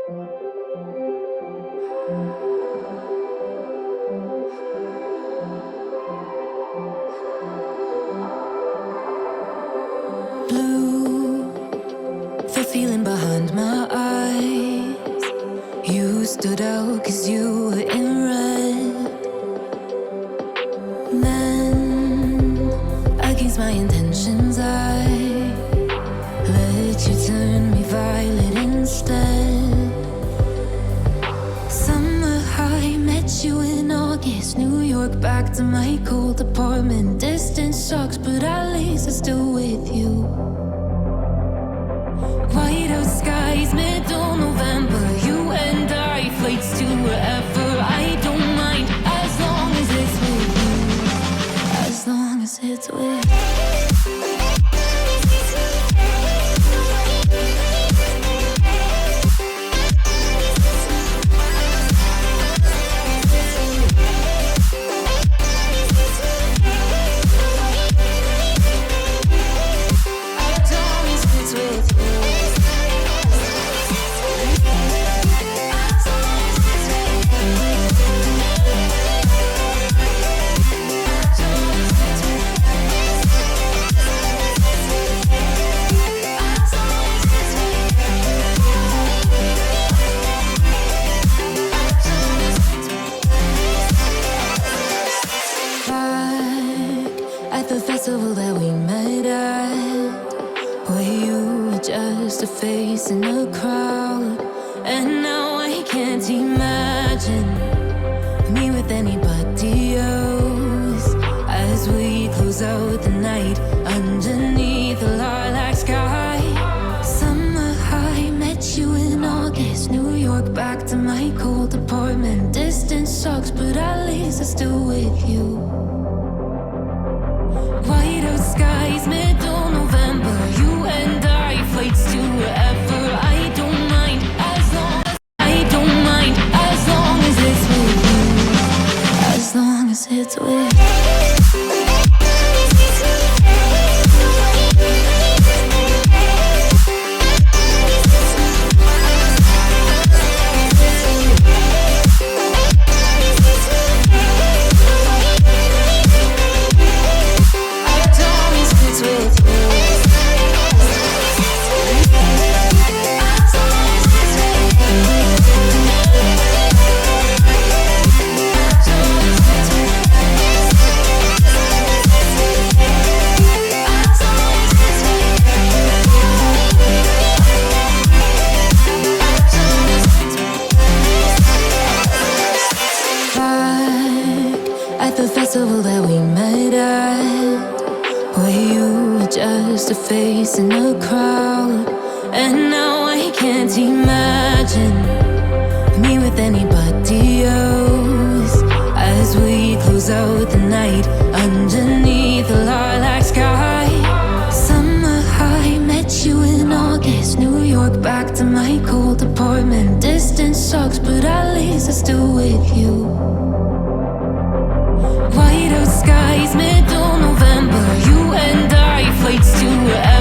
Blue, the feeling behind my eyes. You stood out 'cause you were in red. Then, against my intentions, I let you turn me violet instead. Summer high, met you in August. New York, back to my cold apartment. Distance sucks, but at least I'm still with you. White out skies, middle November. You and I, flights to wherever. I don't mind, as long as it's with you. As long as it's with you. At the festival that we met at, where you were just a face in a crowd. And now I can't imagine me with anybody else. As we close out the night underneath the lilac sky. Summer high, met you in August. New York, back to my cold apartment. Distance sucks, but at least I'm still with you. White out skies, middle November. You and I, flights to wherever. I don't mind, as long as I don't mind, as long as it's with you. As long as it's with you. At the festival that we met at, where you were just a face in a crowd. And now I can't imagine me with anybody else. As we close out the night underneath the lilac sky. Summer high, met you in August. New York, back to my cold apartment. Distance sucks, but at least I'm still with you. White out skies, middle November. You and I, flights to wherever.